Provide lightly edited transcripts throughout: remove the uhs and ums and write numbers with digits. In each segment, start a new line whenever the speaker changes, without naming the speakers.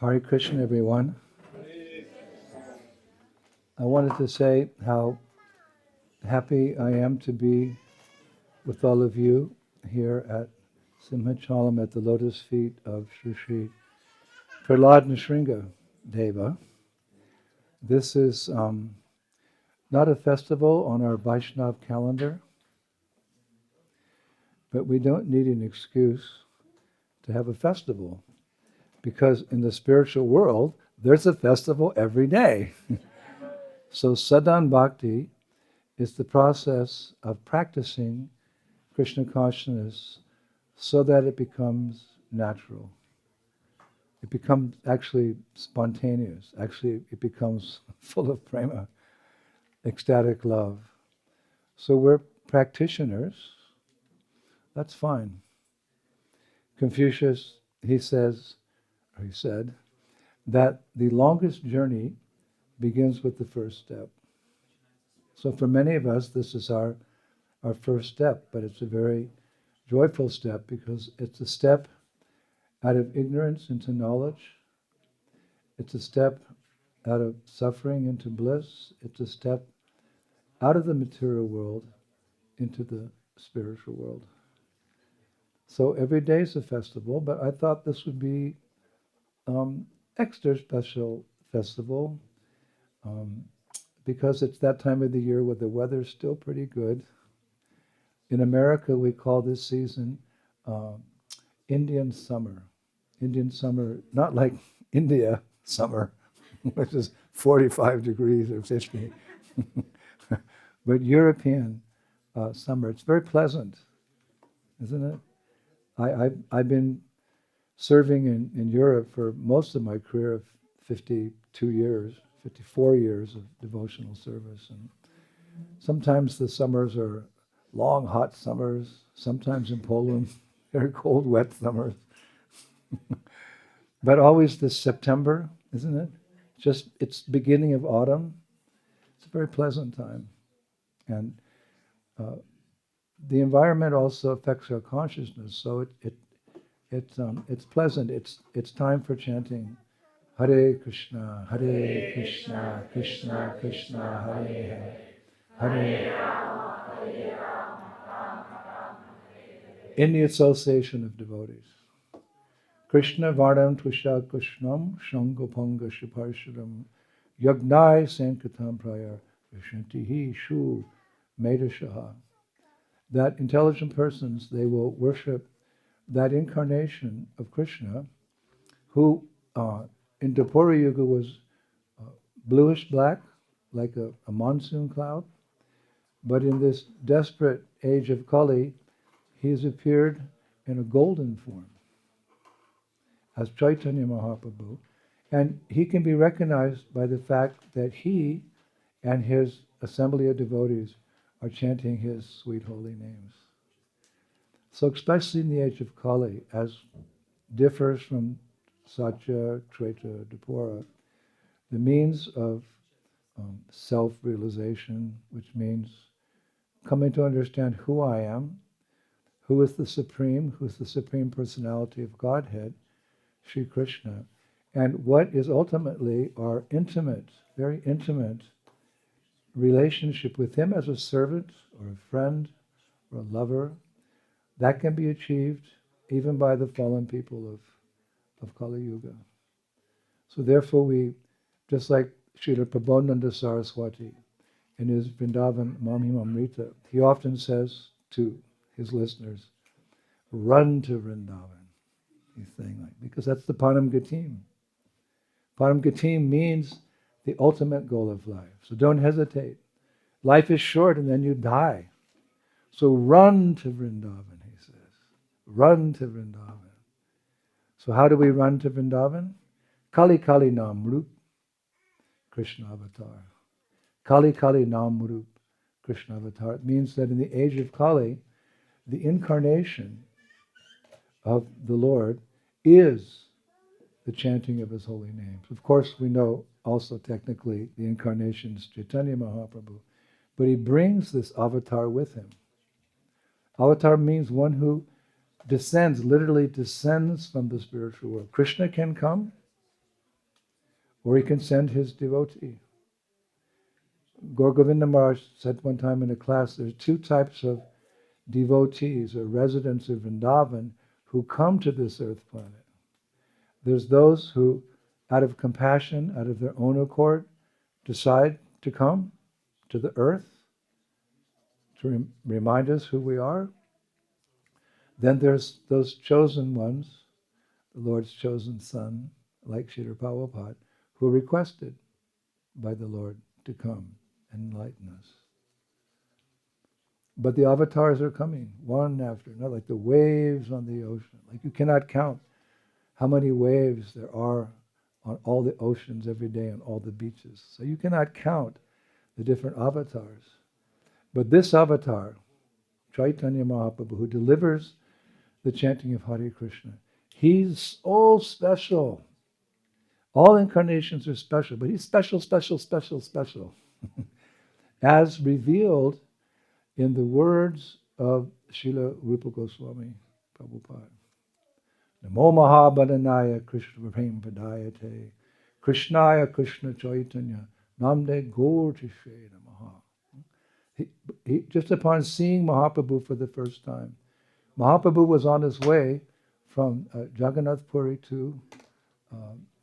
Hare Krishna, everyone. I wanted to say how happy I am to be with all of you here at Simhachalam at the lotus feet of Sri Lord Nṛsiṁhadeva. This is not a festival on our Vaishnav calendar, but we don't need an excuse to have a festival, because in the spiritual world, there's a festival every day. So sadhan bhakti is the process of practicing Krishna consciousness so that it becomes natural. It becomes actually spontaneous. Actually, it becomes full of prema, ecstatic love. So we're practitioners. That's fine. Confucius, he said, that the longest journey begins with the first step. So for many of us, this is our first step, but it's a very joyful step because it's a step out of ignorance into knowledge. It's a step out of suffering into bliss. It's a step out of the material world into the spiritual world. So every day is a festival, but I thought this would be extra special festival because it's that time of the year where the weather's still pretty good. In America, we call this season Indian summer. Indian summer, not like India summer, which is 45 degrees or 50, but European summer. It's very pleasant, isn't it? I've been serving in Europe for most of my career of 54 years of devotional service. And sometimes the summers are long, hot summers. Sometimes in Poland, very cold, wet summers. But always this September, isn't it? It's beginning of autumn. It's a very pleasant time. And the environment also affects our consciousness, so it's pleasant. It's time for chanting Hare Krishna, Krishna Krishna, Hare Hare, in the association of devotees. Krishna Vardam Tvisha Krishnam Shangopanga Shiparsharam Yagnai Sankatam Prayar Vishantihi Shu Medashaha. That intelligent persons, they will worship that incarnation of Krishna, who in Dwapara Yuga was bluish black, like a monsoon cloud. But in this desperate age of Kali, he has appeared in a golden form as Chaitanya Mahaprabhu. And he can be recognized by the fact that he and his assembly of devotees are chanting his sweet holy names. So especially in the age of Kali, as differs from Satya, Treta, Dwapara, the means of self-realization, which means coming to understand who I am, who is the Supreme Personality of Godhead, Sri Krishna, and what is ultimately our intimate, very intimate relationship with him as a servant or a friend or a lover. That can be achieved even by the fallen people of Kali Yuga. So therefore we, just like Srila Prabodhananda Saraswati in his Vrindavan Mamhimamrita, he often says to his listeners, run to Vrindavan. He's saying because that's the Param Gatim. Param Gatim means the ultimate goal of life. So don't hesitate. Life is short and then you die. So run to Vrindavan, he says. Run to Vrindavan. So how do we run to Vrindavan? Kali Kali Nam Rup, Krishna Avatar. Kali Kali Nam Rup, Krishna Avatar. It means that in the age of Kali, the incarnation of the Lord is the chanting of his holy names. Of course, we know also technically the incarnation is Chaitanya Mahaprabhu, but he brings this avatar with him. Avatar means one who descends, literally descends from the spiritual world. Krishna can come, or he can send his devotee. Gaur Govinda Maharaj said one time in a class, there's two types of devotees or residents of Vrindavan who come to this earth planet. There's those who, out of compassion, out of their own accord, decide to come to the earth to remind us who we are. Then there's those chosen ones, the Lord's chosen son, like Srila Prabhupada, who are requested by the Lord to come and enlighten us. But the avatars are coming, one after another, like the waves on the ocean. Like you cannot count how many waves there are on all the oceans every day, on all the beaches. So you cannot count the different avatars. But this avatar, Chaitanya Mahaprabhu, who delivers the chanting of Hare Krishna, he's so special. All incarnations are special, but he's special, special, special, special. As revealed in the words of Srila Rupa Goswami Prabhupada. Namo Mahabhadanaya Krishna Prem Padayate Krishnaya Krishna Chaitanya Namde Gaur Tishe Namaha. He, just upon seeing Mahaprabhu for the first time, Mahaprabhu was on his way from Jagannath Puri to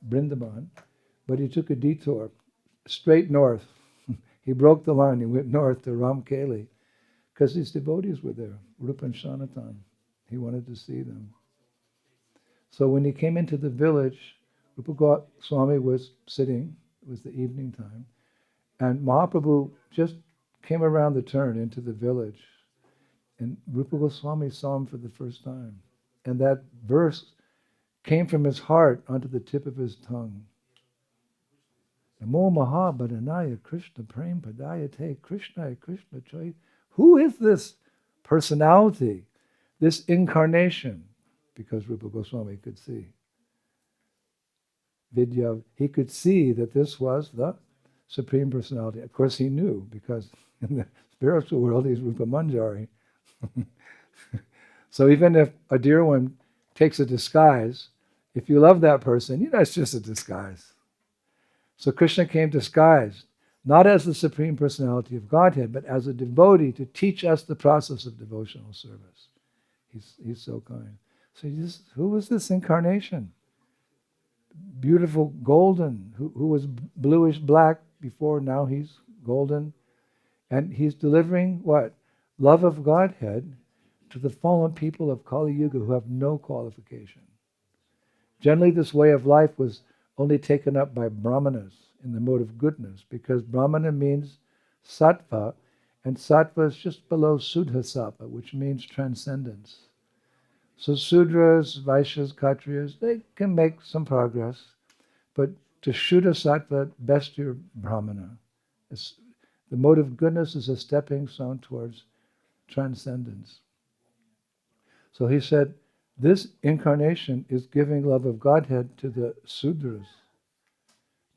Vrindavan, but he took a detour straight north. He broke the line, he went north to Ramkeli, because his devotees were there, Rupa and Sanatan. He wanted to see them. So when he came into the village, Rupa Goswami was sitting, it was the evening time, and Mahaprabhu just came around the turn into the village, and Rupa Goswami saw him for the first time. And that verse came from his heart onto the tip of his tongue. Namo Mahabhadanaya Krishna Prem Padayate Krishna Krishna Chai. Who is this personality, this incarnation? Because Rupa Goswami could see. Vidya, he could see that this was the Supreme Personality. Of course he knew, because in the spiritual world he's Rupa Manjari. So even if a dear one takes a disguise, if you love that person, you know it's just a disguise. So Krishna came disguised, not as the Supreme Personality of Godhead, but as a devotee to teach us the process of devotional service. He's so kind. So who was this incarnation? Beautiful golden, who was bluish black before, now he's golden. And he's delivering what? Love of Godhead to the fallen people of Kali Yuga who have no qualification. Generally, this way of life was only taken up by brahmanas in the mode of goodness, because brahmana means sattva, and sattva is just below Suddha Sattva, which means transcendence. So Sudras, Vaishyas, Kshatriyas, they can make some progress, but to Shuddha Sattva, best you're brahmana. The mode of goodness is a stepping stone towards transcendence. So he said, this incarnation is giving love of Godhead to the Sudras,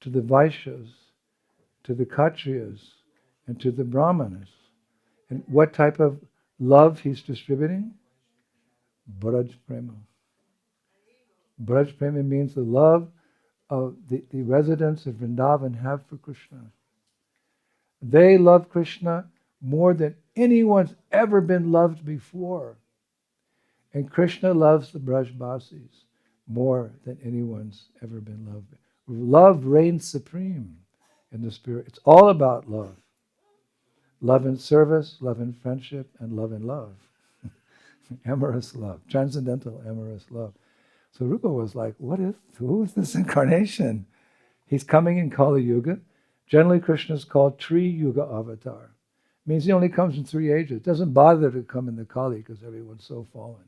to the Vaishyas, to the Kshatriyas, and to the Brahmanas. And what type of love he's distributing? Braj Prema. Braj Prema means the love of the residents of Vrindavan have for Krishna. They love Krishna more than anyone's ever been loved before. And Krishna loves the Brajbasis more than anyone's ever been loved. Love reigns supreme in the spirit. It's all about love. Love in service, love in friendship, and love in love. Amorous love, transcendental amorous love. So Rupa was like, who is this incarnation? He's coming in Kali Yuga. Generally, Krishna is called Tri Yuga Avatar. It means he only comes in 3 ages. It doesn't bother to come in the Kali because everyone's so fallen.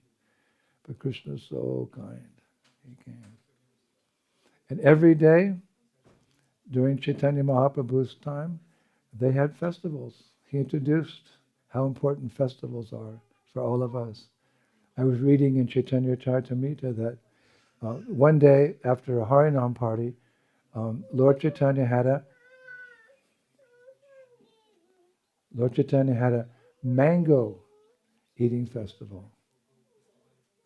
But Krishna is so kind. He came. And every day, during Chaitanya Mahaprabhu's time, they had festivals. He introduced how important festivals are for all of us. I was reading in Chaitanya Charitamrita that one day after a Harinam party, Lord Chaitanya had a mango eating festival.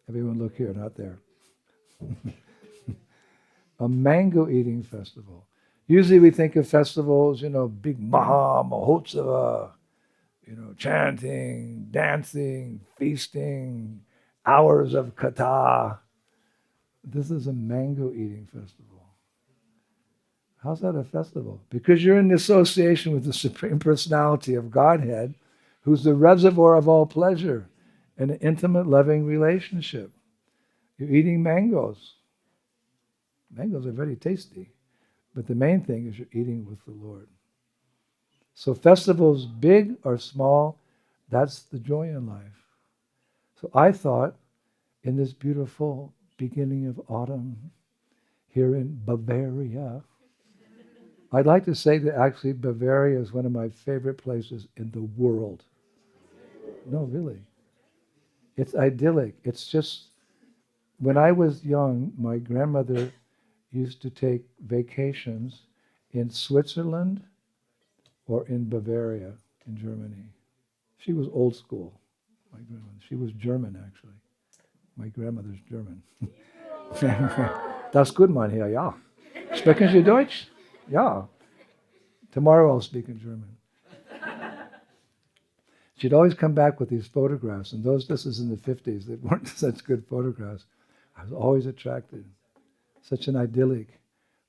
Everyone look here, not there. A mango eating festival. Usually we think of festivals, big Maha Mahotsava, chanting, dancing, feasting, hours of katha. This is a mango eating festival. How's that a festival? Because you're in association with the Supreme Personality of Godhead, who's the reservoir of all pleasure, in an intimate, loving relationship. You're eating mangoes. Mangoes are very tasty. But the main thing is you're eating with the Lord. So festivals, big or small, that's the joy in life. So I thought, in this beautiful beginning of autumn here in Bavaria, I'd like to say that actually Bavaria is one of my favorite places in the world. No, really. It's idyllic. It's just, when I was young, my grandmother used to take vacations in Switzerland or in Bavaria in Germany. She was old school, my grandmother. She was German, actually. My grandmother's German. Das gut, mein Herr, ja. Sprechen Sie Deutsch? Ja. Tomorrow I'll speak in German. She'd always come back with these photographs, and this is in the 50s, they weren't such good photographs. I was always attracted. Such an idyllic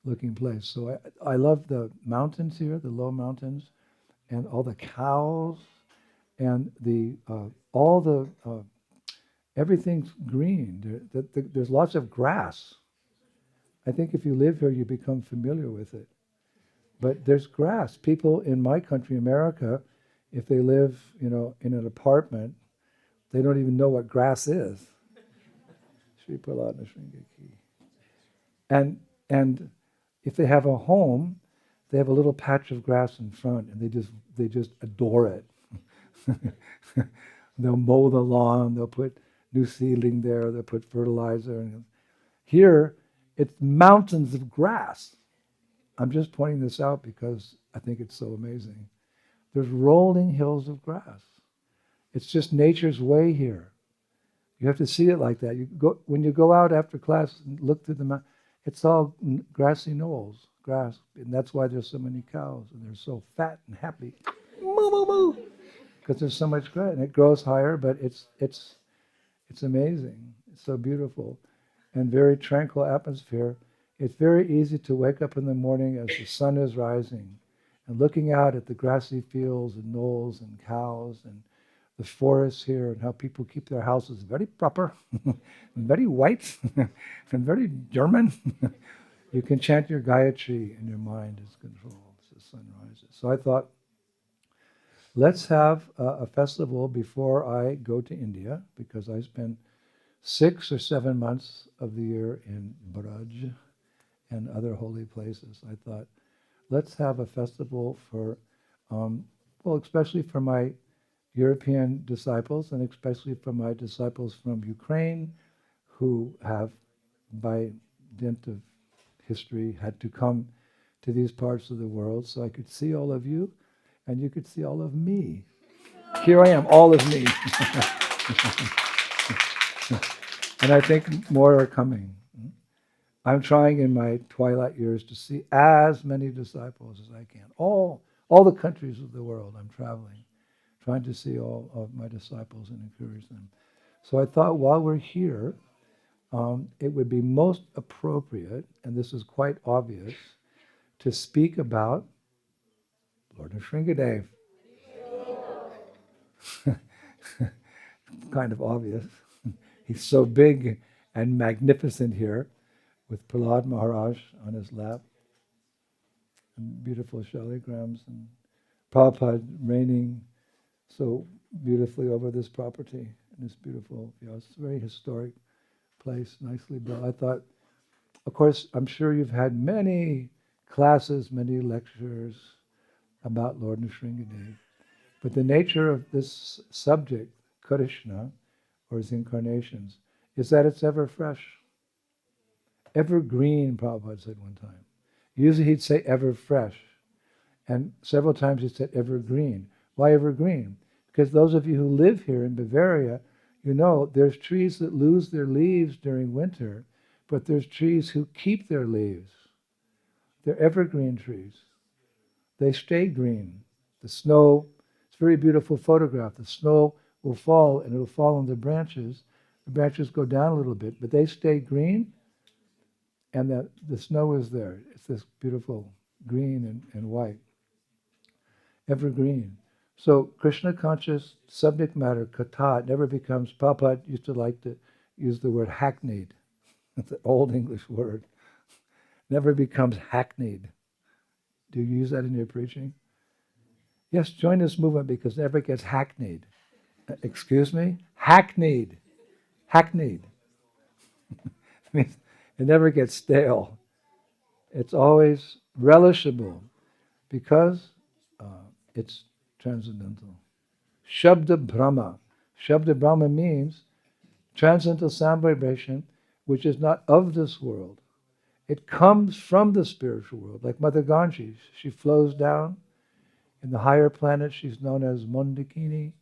looking place. So I love the mountains here, the low mountains, and all the cows, and everything's green. There's lots of grass. I think if you live here, you become familiar with it. But there's grass. People in my country, America, if they live, in an apartment, they don't even know what grass is. Sri Prahlāda Sringaki. And if they have a home, they have a little patch of grass in front, and they just adore it. They'll mow the lawn. They'll put new seedling there. They'll put fertilizer. And here, it's mountains of grass. I'm just pointing this out because I think it's so amazing. There's rolling hills of grass. It's just nature's way here. You have to see it like that. When you go out after class and look through the mountain, it's all grassy knolls, grass, and that's why there's so many cows, and they're so fat and happy. Moo, moo, moo. Because there's so much grass, and it grows higher, but it's amazing. It's so beautiful, and very tranquil atmosphere. It's very easy to wake up in the morning as the sun is rising, and looking out at the grassy fields and knolls and cows and the forests here, and how people keep their houses very proper, and very white, and very German. You can chant your Gayatri and your mind is controlled as the sun rises. So I thought, let's have a festival before I go to India, because I spend 6 or 7 months of the year in Braj and other holy places. I thought, let's have a festival for, especially for my European disciples, and especially for my disciples from Ukraine, who have, by dint of history, had to come to these parts of the world, so I could see all of you, and you could see all of me. Here I am, all of me. And I think more are coming. I'm trying in my twilight years to see as many disciples as I can. All the countries of the world I'm traveling, trying to see all of my disciples and encourage them. So I thought while we're here, it would be most appropriate, and this is quite obvious, to speak about Lord Nṛsiṁhadeva. Kind of obvious. He's so big and magnificent here, with Prahlāda Maharaj on his lap, and beautiful shaligrams, and Prabhupada reigning so beautifully over this property, and this beautiful, it's a very historic place, nicely built. I thought, of course, I'm sure you've had many classes, many lectures about Lord Nṛsiṁhadeva, but the nature of this subject, Krishna, or his incarnations, is that it's ever fresh. Evergreen, Prabhupada said one time. Usually he'd say ever fresh, and several times he said evergreen. Why evergreen? Because those of you who live here in Bavaria, you know there's trees that lose their leaves during winter, but there's trees who keep their leaves. They're evergreen trees. They stay green. The snow, it's a very beautiful photograph. The snow will fall, and it'll fall on the branches. The branches go down a little bit, but they stay green, and the snow is there. It's this beautiful green and white. Evergreen. So Krishna conscious subject matter, kata, never becomes, Prabhupada used to like to use the word hackneyed. It's an old English word. Never becomes hackneyed. Do you use that in your preaching? Yes, join this movement because it never gets hackneyed. Excuse me? Hackneyed. Hackneyed. It never gets stale. It's always relishable because it's transcendental. Shabda Brahma. Shabda Brahma means transcendental sound vibration, which is not of this world. It comes from the spiritual world, like Mother Ganges. She flows down. In the higher planets, she's known as Mondakini.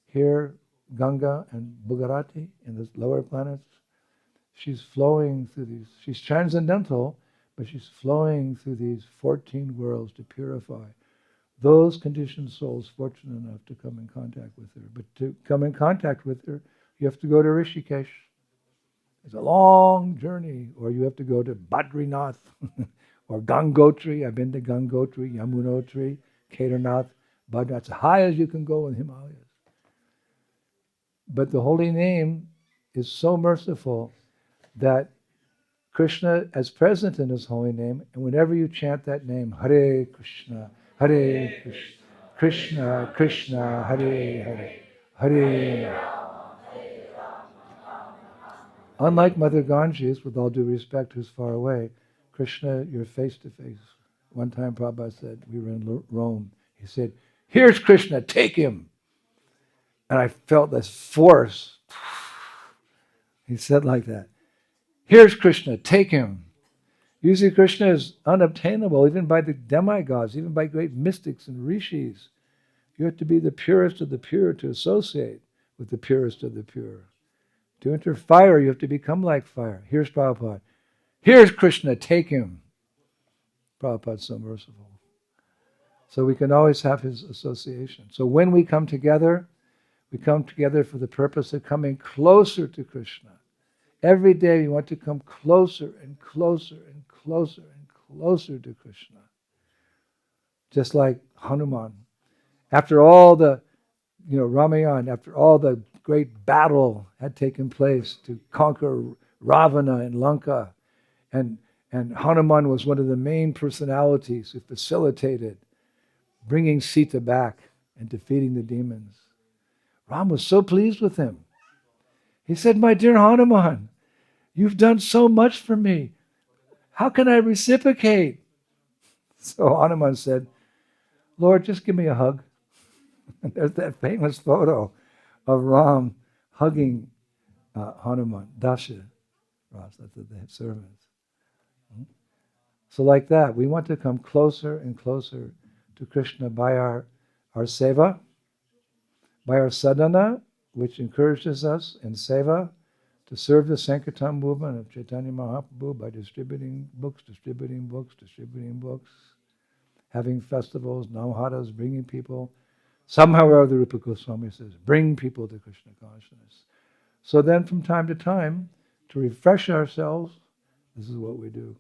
Here, Ganga and Bhugarati. In the lower planets, she's flowing through these. She's transcendental, but she's flowing through these 14 worlds to purify those conditioned souls fortunate enough to come in contact with her. But to come in contact with her, you have to go to Rishikesh. It's a long journey. Or you have to go to Badrinath or Gangotri. I've been to Gangotri, Yamunotri, Kedarnath, Badrinath. As high as you can go in Himalayas. But the holy name is so merciful that Krishna is present in his holy name, and whenever you chant that name, Hare Krishna, Hare Krishna, Krishna Krishna, Hare Hare, Hare. Unlike Mother Ganges, with all due respect, who's far away, Krishna, you're face to face. One time Prabhupada said, we were in Rome, he said, here's Krishna, take him. And I felt this force. He said like that. Here's Krishna, take him. Usually Krishna is unobtainable, even by the demigods, even by great mystics and rishis. You have to be the purest of the pure to associate with the purest of the pure. To enter fire, you have to become like fire. Here's Prabhupada. Here's Krishna, take him. Prabhupada's so merciful. So we can always have his association. So when we come together for the purpose of coming closer to Krishna. Every day we want to come closer and closer and closer and closer to Krishna. Just like Hanuman. After all the, Ramayan, after all the great battle had taken place to conquer Ravana and Lanka, and Hanuman was one of the main personalities who facilitated bringing Sita back and defeating the demons. Ram was so pleased with him. He said, my dear Hanuman, you've done so much for me. How can I reciprocate? So Hanuman said, Lord, just give me a hug. And there's that famous photo of Ram hugging Hanuman, Dasha, that's the servants. So like that, we want to come closer and closer to Krishna by our seva, by our sadhana, which encourages us in seva to serve the Sankirtan movement of Chaitanya Mahaprabhu by distributing books, having festivals, nauhadas, bringing people. Somehow or other, Rupa Goswami says, bring people to Krishna consciousness. So then from time to time, to refresh ourselves, this is what we do.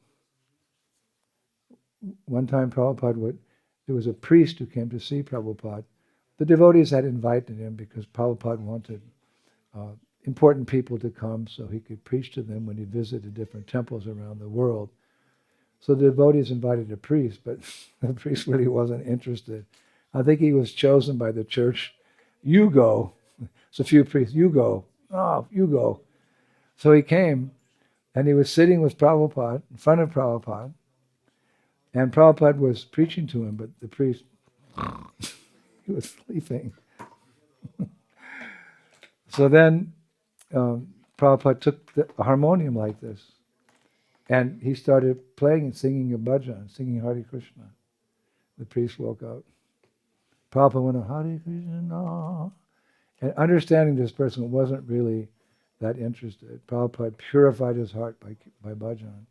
One time there was a priest who came to see Prabhupada. The devotees had invited him because Prabhupada wanted important people to come so he could preach to them when he visited different temples around the world. So the devotees invited a priest, but the priest really wasn't interested. I think he was chosen by the church. You go. It's a few priests. You go. Oh, you go. So he came, and he was sitting with Prabhupada, in front of Prabhupada, and Prabhupada was preaching to him, but the priest, he was sleeping. So then Prabhupada took the harmonium like this, and he started playing and singing a bhajan, singing Hare Krishna. The priest woke up. Prabhupada went, Hare Krishna. And understanding this person wasn't really that interested. Prabhupada purified his heart by bhajan.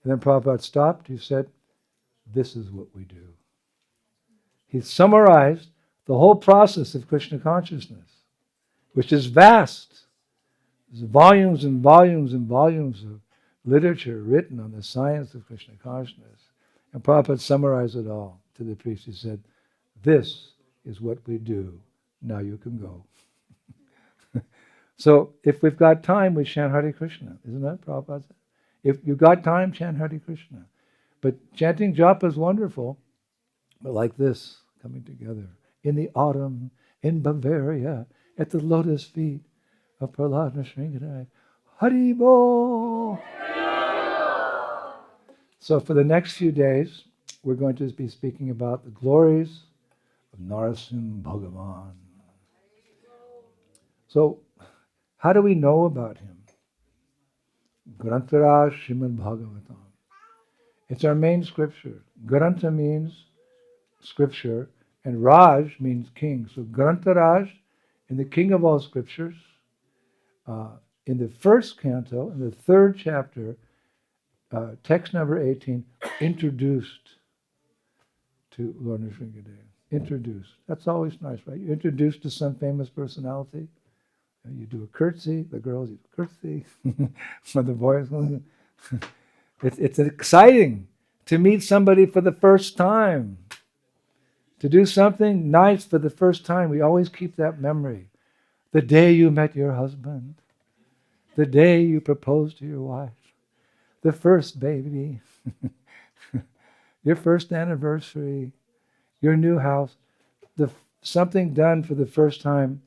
And then Prabhupada stopped. He said, this is what we do. He summarized the whole process of Krishna consciousness, which is vast. There's volumes and volumes and volumes of literature written on the science of Krishna consciousness. And Prabhupada summarized it all to the priest. He said, this is what we do. Now you can go. So if we've got time, we chant Hare Krishna. Isn't that Prabhupada said? If you've got time, chant Hare Krishna. But chanting japa is wonderful, but like this, coming together. In the autumn, in Bavaria, at the lotus feet of Lord Nṛsiṁhadeva. Haribol! So for the next few days, we're going to be speaking about the glories of Nṛsiṁha Bhagavan. So, how do we know about him? Grantharaj Srimad Bhagavatam. It's our main scripture. Grantha means scripture, and Raj means king. So Grantharaj, in the king of all scriptures, in the first canto, in the third chapter, text number 18, introduced to Lord Nṛsiṁhadeva. Introduced. That's always nice, right? You're introduced to some famous personality. You do a curtsy. The girls do a curtsy. For the boys, it's exciting to meet somebody for the first time. To do something nice for the first time. We always keep that memory. The day you met your husband. The day you proposed to your wife. The first baby. Your first anniversary. Your new house. Something done for the first time,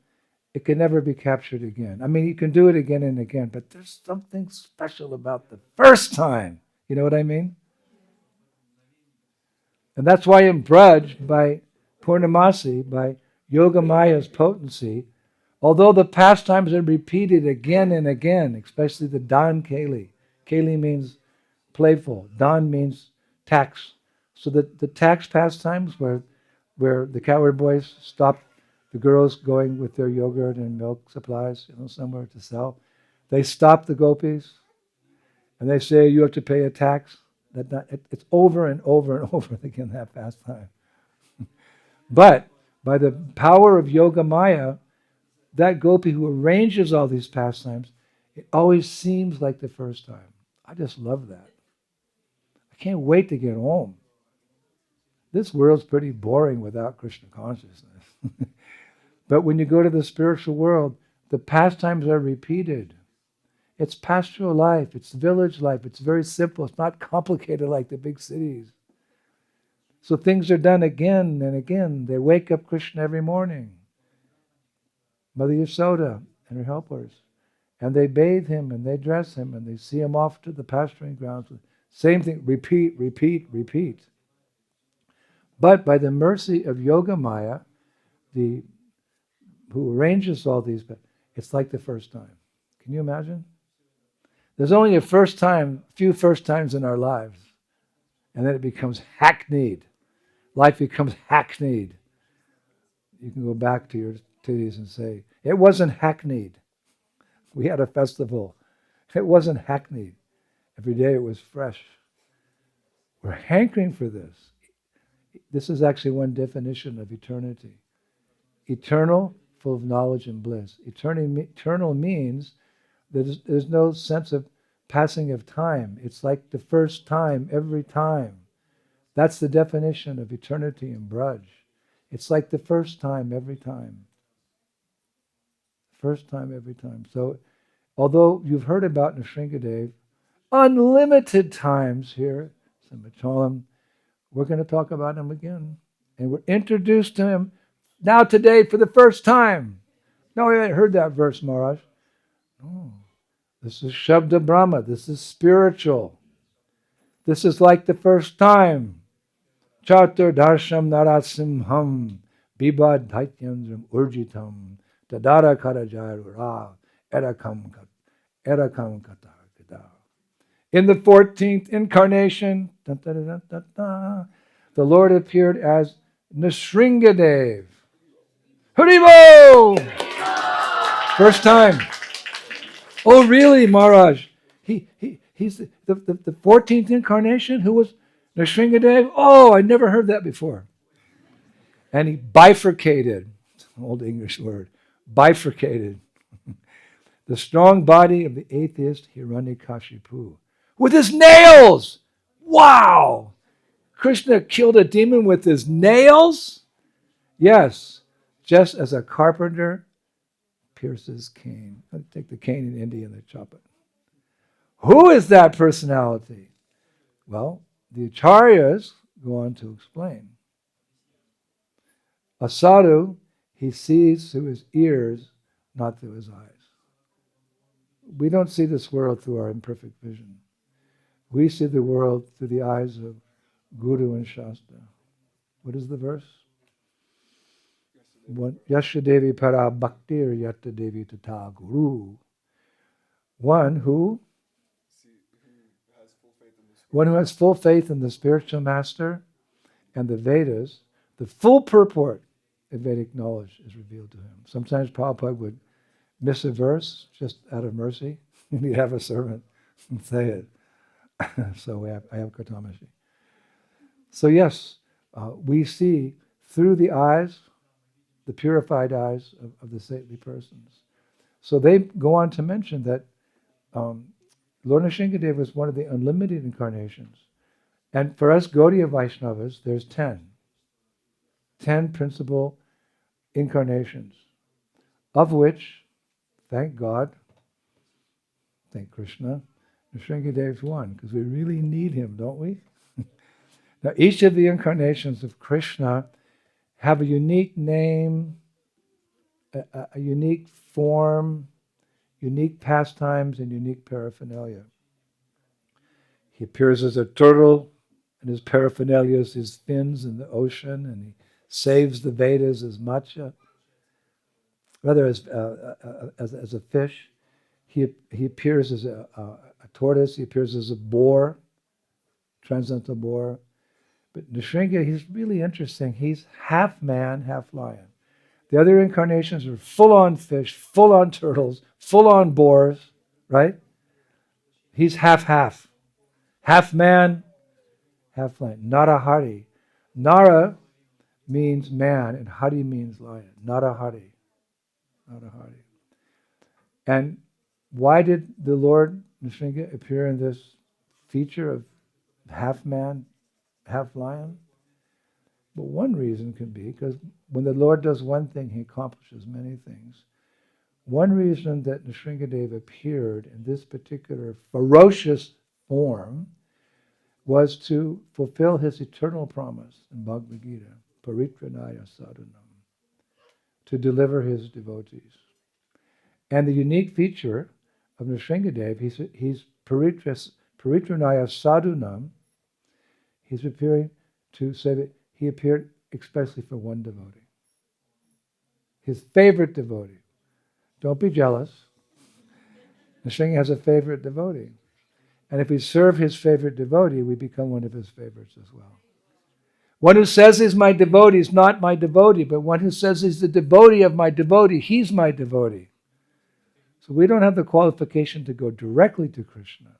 it can never be captured again. I mean, you can do it again and again, but there's something special about the first time. You know what I mean? And that's why in Braj, by Purnamasi, by Yoga Maya's potency, although the pastimes are repeated again and again, especially the Dan Keli. Keli means playful. Dan means tax. So the tax pastimes where the cowherd boys stop the girls going with their yogurt and milk supplies, somewhere to sell. They stop the gopis and they say, you have to pay a tax. It's over and over and over again, that pastime. But by the power of Yoga Maya, that gopi who arranges all these pastimes, it always seems like the first time. I just love that. I can't wait to get home. This world's pretty boring without Krishna consciousness. But when you go to the spiritual world, the pastimes are repeated. It's pastoral life, it's village life, it's very simple, it's not complicated like the big cities. So things are done again and again. They wake up Krishna every morning. Mother Yasoda and her helpers. And they bathe him and they dress him and they see him off to the pasturing grounds. Same thing, repeat, repeat, repeat. But by the mercy of Yoga Maya, who arranges all these, it's like the first time. Can you imagine? There's only a few first times in our lives, and then it becomes hackneyed. Life becomes hackneyed. You can go back to your titties and say, it wasn't hackneyed. We had a festival. It wasn't hackneyed. Every day it was fresh. We're hankering for this. This is actually one definition of eternity. Eternal, full of knowledge and bliss. Eternal means that there's no sense of passing of time. It's like the first time, every time. That's the definition of eternity in Braj. It's like the first time, every time. First time, every time. So, although you've heard about Nṛsiṁhadeva unlimited times here, Simhachalam, we're going to talk about him again. And we're introduced to him now today for the first time. No, we haven't heard that verse, Maharaj. No. This is Shabda Brahma. This is spiritual. This is like the first time. Chatur Darsham Narasimham Bibad Dhaityandram Urjitam Tadara Karajayura Erakam Katar. In the 14th incarnation, the Lord appeared as Nṛsiṁhadeva. Haribo! First time. Oh, really, Maharaj? He's the 14th incarnation? Who was Nṛsiṁhadeva, oh, I never heard that before. And he bifurcated, old English word, bifurcated, the strong body of the atheist Hiranyakashipu with his nails. Wow! Krishna killed a demon with his nails? Yes, just as a carpenter pierces cane. I'll take the cane in India and they chop it. Who is that personality? Well, the acharyas go on to explain. A sadhu, he sees through his ears, not through his eyes. We don't see this world through our imperfect vision. We see the world through the eyes of Guru and Shastra. What is the verse? Yasha Devi para bhaktir yatta Devi tata guru. One who has full faith in the spiritual master and the Vedas, the full purport of Vedic knowledge is revealed to him. Sometimes Prabhupada would miss a verse just out of mercy, and he'd have a servant say it. So I have Katamashi. So yes, we see through the eyes, the purified eyes of the saintly persons. So they go on to mention that Lord Nṛsiṁhadeva is one of the unlimited incarnations. And for us Gaudiya Vaishnavas, there's 10 principal incarnations, of which, thank God, thank Krishna, Nṛsiṁhadeva is one, because we really need him, don't we? Now, each of the incarnations of Krishna have a unique name, a unique form, unique pastimes, and unique paraphernalia. He appears as a turtle, and his paraphernalia is his fins in the ocean, and he saves the Vedas as Matsya, rather as a fish. He appears as a tortoise. He appears as a boar, transcendental boar. But Nṛsiṁha, he's really interesting. He's half man, half lion. The other incarnations are full-on fish, full-on turtles, full-on boars, right? He's half-half. Half man, half lion. Narahari. Nara means man, and Hari means lion. Narahari. Narahari. And why did the Lord Nṛsiṁha appear in this feature of half man, half lion? But one reason can be because when the Lord does one thing, he accomplishes many things. One reason that Nṛsiṁhadeva appeared in this particular ferocious form was to fulfill his eternal promise in Bhagavad Gita, paritranaya sadhanam, to deliver his devotees. And the unique feature of Nṛsiṁhadeva, he's paritranaya sadhanam. He's appearing to say that he appeared especially for one devotee. His favorite devotee. Don't be jealous. Nṛsiṁha has a favorite devotee. And if we serve his favorite devotee, we become one of his favorites as well. One who says he's my devotee is not my devotee, but one who says he's the devotee of my devotee, he's my devotee. So we don't have the qualification to go directly to Krishna.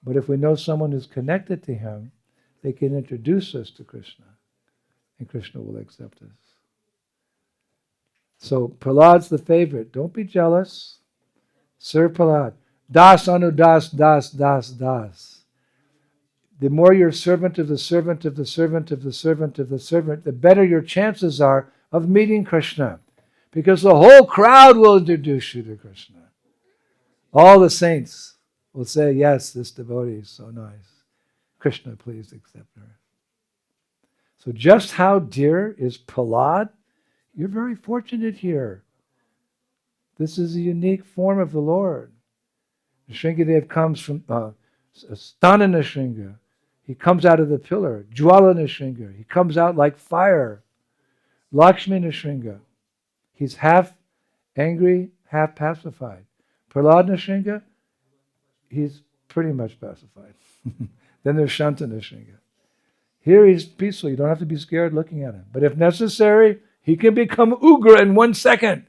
But if we know someone who's connected to him, they can introduce us to Krishna, and Krishna will accept us. So Prahlad's the favorite. Don't be jealous. Serve Prahlāda. Das anu das, das, das, das. The more you're servant of the servant of the servant of the servant of the servant, the better your chances are of meeting Krishna. Because the whole crowd will introduce you to Krishna. All the saints will say, yes, this devotee is so nice. Krishna, please accept her. So just how dear is Prahlāda? You're very fortunate here. This is a unique form of the Lord. Nṛsiṁhadeva comes from Sthana Nṛsiṁha. He comes out of the pillar. Jwala Nṛsiṁha. He comes out like fire. Lakshmi Nṛsiṁha. He's half angry, half pacified. Prahlāda Nṛsiṁha, he's pretty much pacified. Then there's Shanta Nṛsiṁha. Here he's peaceful. You don't have to be scared looking at him. But if necessary, he can become Ugra in 1 second.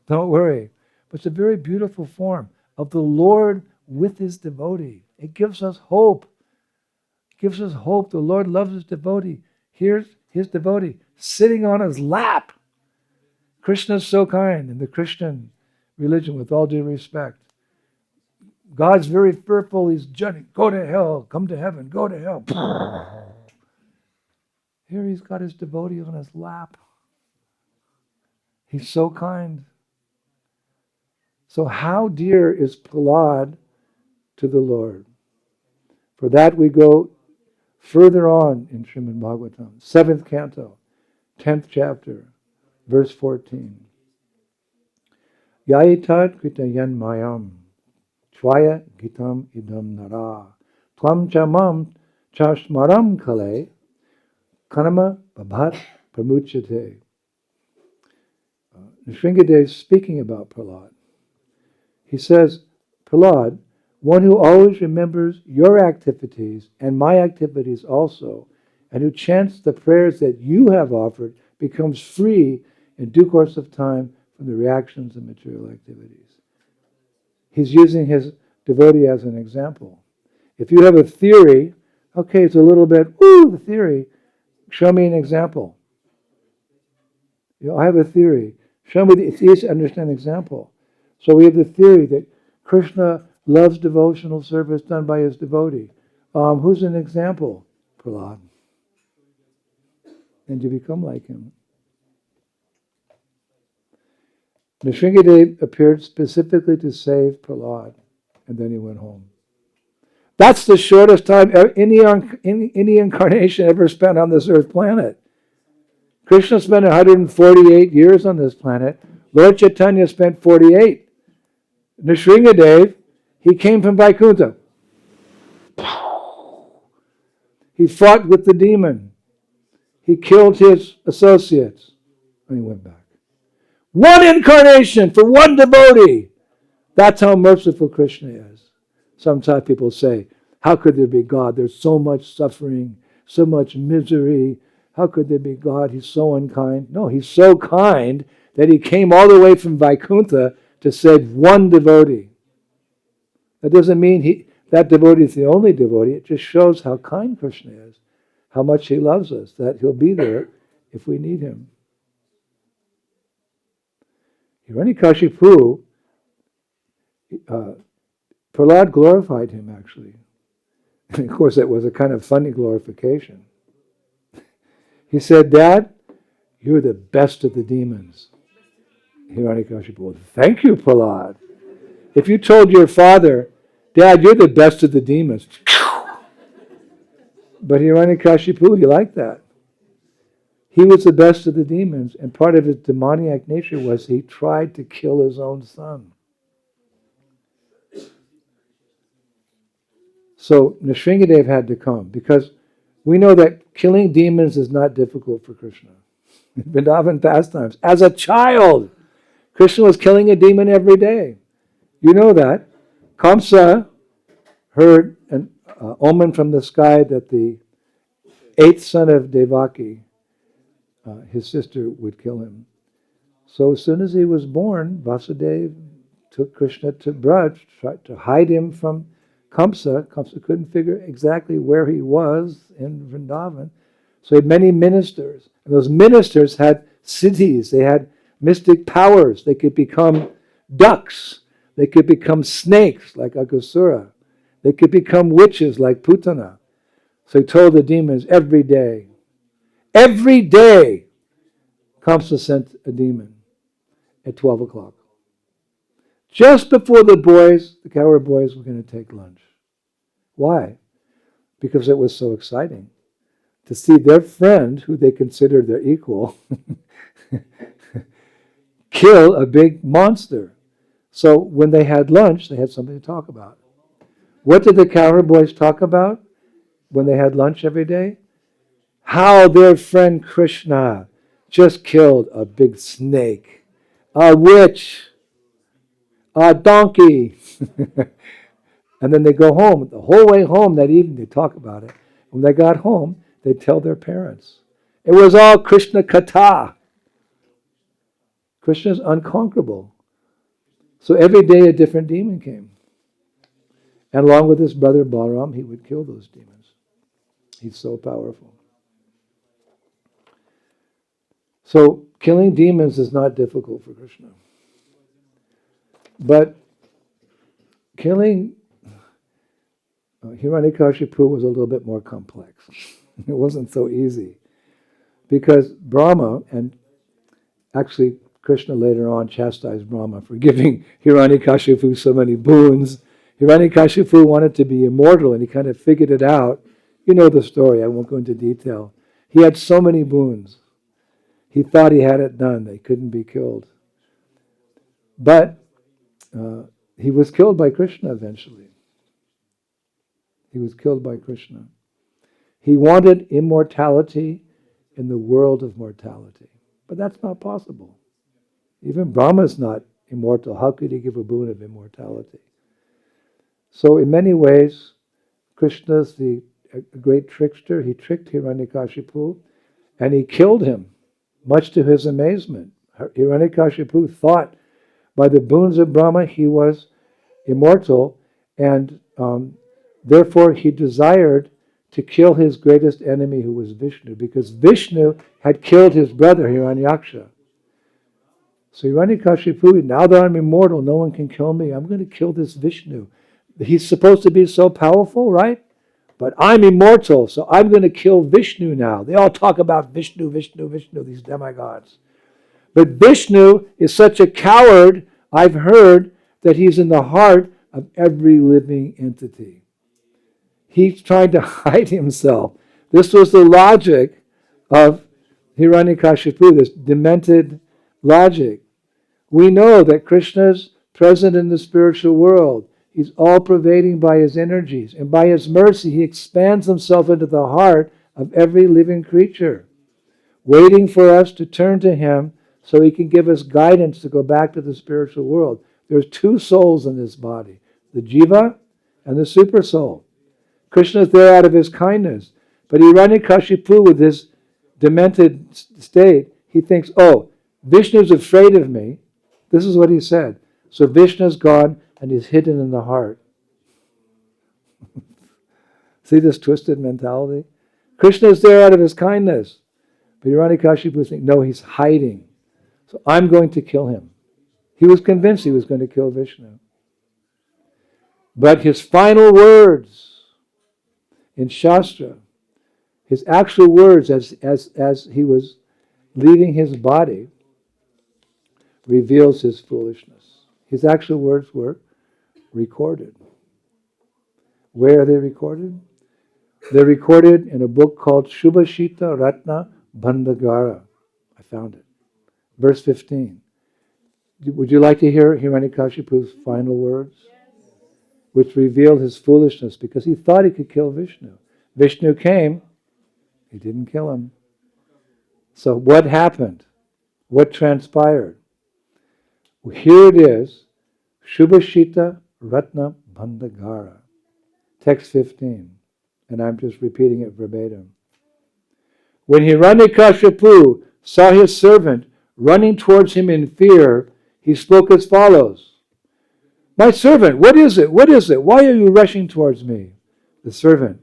Don't worry. But it's a very beautiful form of the Lord with his devotee. It gives us hope. It gives us hope. The Lord loves his devotee. Here's his devotee sitting on his lap. Krishna is so kind in the Christian religion, with all due respect. God's very fearful. He's judging. Go to hell. Come to heaven. Go to hell. Here he's got his devotee on his lap. He's so kind. So how dear is Prahlāda to the Lord? For that we go further on in Srimad Bhagavatam, 7th canto, 10th chapter, verse 14. Yaitat kritayan mayam, tvaya gitam idam nara, tvam chamam chashmaram kale, kanama babhat pramuchate. Nṛsiṁhadeva is speaking about Prahlāda. He says, Prahlāda, one who always remembers your activities and my activities also, and who chants the prayers that you have offered, becomes free in due course of time from the reactions of material activities. He's using his devotee as an example. If you have a theory, okay, it's a little bit, the theory, show me an example. I have a theory. Show me, it's easy to understand an example. So we have the theory that Krishna loves devotional service done by his devotee. Who's an example? Prahlāda. And you become like him. Nṛsiṁhadeva appeared specifically to save Prahlāda, and then he went home. That's the shortest time any incarnation ever spent on this earth planet. Krishna spent 148 years on this planet. Lord Chaitanya spent 48. Nṛsiṁhadeva, he came from Vaikuntha. He fought with the demon. He killed his associates. And he went back. One incarnation for one devotee. That's how merciful Krishna is. Sometimes people say, how could there be God? There's so much suffering, so much misery. How could there be God? He's so unkind. No, he's so kind that he came all the way from Vaikuntha to save one devotee. That doesn't mean that devotee is the only devotee. It just shows how kind Krishna is, how much he loves us, that he'll be there if we need him. Hiranyakashipu, Prahlāda glorified him, actually. And of course, it was a kind of funny glorification. He said, Dad, you're the best of the demons. Hiranyakashipu, thank you, Prahlāda. If you told your father, Dad, you're the best of the demons. But Hiranyakashipu, he liked that. He was the best of the demons, and part of his demoniac nature was he tried to kill his own son. So Nṛsiṁhadeva had to come, because we know that killing demons is not difficult for Krishna. In Vrindavan pastimes, as a child, Krishna was killing a demon every day. You know that. Kamsa heard an omen from the sky that the 8th son of Devaki, his sister, would kill him. So as soon as he was born, Vasudeva took Krishna to Braj, tried to hide him from Kamsa. Kamsa couldn't figure exactly where he was in Vrindavan. So he had many ministers. And those ministers had siddhis. They had mystic powers. They could become ducks. They could become snakes like Aghasura. They could become witches like Putana. So he told the demons every day, Kamsa sent a demon at 12 o'clock. Just before the cowherd boys were going to take lunch. Why? Because it was so exciting to see their friend, who they considered their equal, kill a big monster. So when they had lunch, they had something to talk about. What did the cowherd boys talk about when they had lunch every day? How their friend Krishna just killed a big snake, a witch, a donkey. And then they go home. The whole way home that evening, they talk about it. When they got home, they tell their parents. It was all Krishna Katha. Krishna's unconquerable. So every day a different demon came. And along with his brother Balaram, he would kill those demons. He's so powerful. So killing demons is not difficult for Krishna. But killing Hiranyakashipu was a little bit more complex. It wasn't so easy. Because Brahma, and actually Krishna later on chastised Brahma for giving Hiranyakashipu so many boons. Hiranyakashipu wanted to be immortal, and he kind of figured it out. You know the story, I won't go into detail. He had so many boons. He thought he had it done. They couldn't be killed. But he was killed by Krishna eventually. He was killed by Krishna. He wanted immortality in the world of mortality. But that's not possible. Even Brahma is not immortal. How could he give a boon of immortality? So in many ways, Krishna's a great trickster. He tricked Hiranyakashipu and he killed him, much to his amazement. Hiranyakashipu thought by the boons of Brahma he was immortal, and therefore he desired to kill his greatest enemy, who was Vishnu, because Vishnu had killed his brother Hiranyaksha. So Hiranyakashipu, now that I'm immortal, no one can kill me, I'm going to kill this Vishnu. He's supposed to be so powerful, right? But I'm immortal, so I'm going to kill Vishnu now. They all talk about Vishnu, Vishnu, Vishnu, these demigods. But Vishnu is such a coward, I've heard, that he's in the heart of every living entity. He's trying to hide himself. This was the logic of Hiranyakashipu, this demented logic. We know that Krishna's present in the spiritual world. He's all-pervading by his energies. And by his mercy, he expands himself into the heart of every living creature, waiting for us to turn to him so he can give us guidance to go back to the spiritual world. There's two souls in this body, the jiva and the super soul. Krishna is there out of his kindness. But Hiranyakashipu, with his demented state, he thinks, oh, Vishnu's afraid of me. This is what he said. So Vishnu's gone and he's hidden in the heart. See this twisted mentality? Krishna is there out of his kindness. But Hiranyakashipu thinks, no, he's hiding. So I'm going to kill him. He was convinced he was going to kill Vishnu. But his final words in Shastra, his actual words as he was leaving his body, reveals his foolishness. His actual words were recorded. Where are they recorded? They're recorded in a book called Shubhashita Ratna Bandhagara. I found it. Verse 15. Would you like to hear Hiranyakashipu's final words? Which revealed his foolishness, because he thought he could kill Vishnu. Vishnu came, he didn't kill him. So what happened? What transpired? Well, here it is, Shubhashita Ratna Bandhagara, text 15, and I'm just repeating it verbatim. When Hiranyakashipu saw his servant running towards him in fear, he spoke as follows. My servant, what is it? What is it? Why are you rushing towards me? The servant,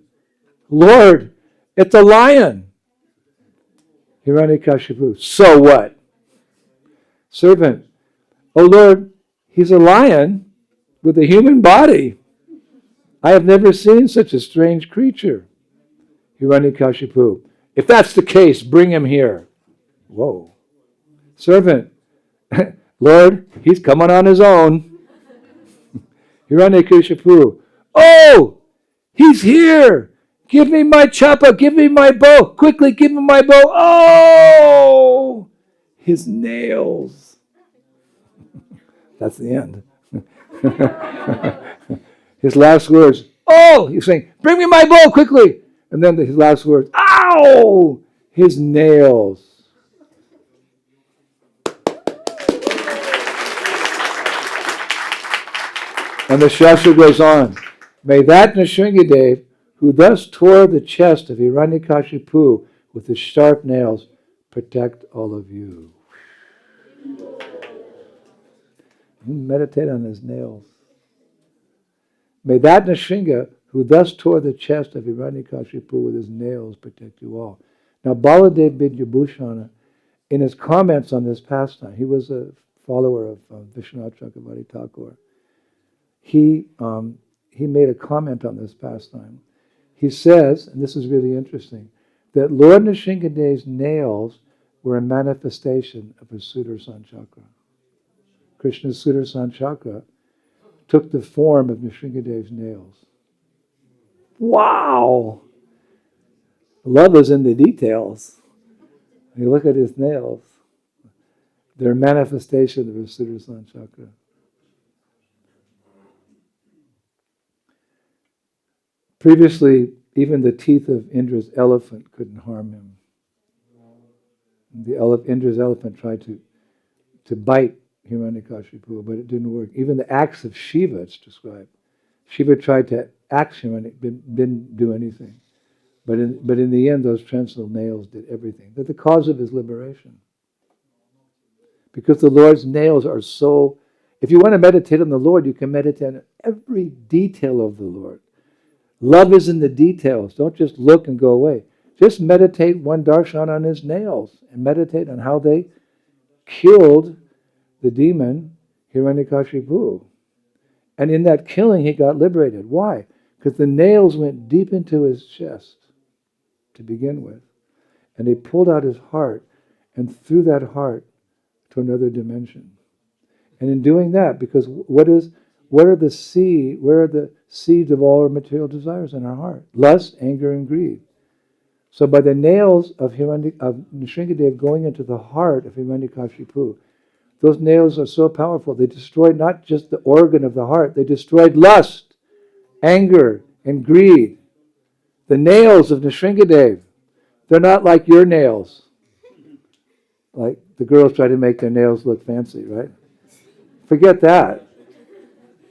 Lord, it's a lion. Hiranyakashipu, so what? Servant, oh Lord, he's a lion with a human body. I have never seen such a strange creature. Hiranyakashipu, if that's the case, bring him here. Whoa. Servant, Lord, he's coming on his own. Hiranyakashipu, oh, he's here. Give me my chapa, give me my bow. Quickly, give me my bow. Oh, his nails. That's the end. His last words, oh, he's saying, bring me my bow quickly. And then his last words, ow, his nails. And the Shastra goes on. May that Nṛsiṁhadeva, who thus tore the chest of Hiranyakashipu with his sharp nails, protect all of you. Meditate on his nails. May that Nṛsiṁha, who thus tore the chest of Hiranyakashipu with his nails, protect you all. Now, Baladev Vidyabhushana, in his comments on this pastime, he was a follower of Vishwanath Chakravarti Thakur. He made a comment on this pastime. He says, and this is really interesting, that Lord Nṛsiṁhadev's nails were a manifestation of his Sudarshan Chakra. Krishna's Sudarshan Chakra took the form of Nṛsiṁhadev's nails. Wow! Love is in the details. You look at his nails. They're a manifestation of his Sudarshan Chakra. Previously, even the teeth of Indra's elephant couldn't harm him. Indra's elephant tried to bite Hiranyakashipu, but it didn't work. Even the axe of Shiva, it's described. Shiva tried to axe him and it didn't do anything. But in the end, those transcendental nails did everything. They're the cause of his liberation. Because the Lord's nails are so... If you want to meditate on the Lord, you can meditate on every detail of the Lord. Love is in the details. Don't just look and go away. Just meditate one darshan on his nails and meditate on how they killed the demon Hiranyakashipu. And in that killing, he got liberated. Why? Because the nails went deep into his chest to begin with. And they pulled out his heart and threw that heart to another dimension. And in doing that, because where are the seeds of all our material desires in our heart? Lust, anger, and greed. So by the nails of Nṛsiṁhadev going into the heart of Hiranyakashipu, those nails are so powerful. They destroyed not just the organ of the heart, they destroyed lust, anger, and greed. The nails of Nṛsiṁhadev, they're not like your nails. Like the girls try to make their nails look fancy, right? Forget that.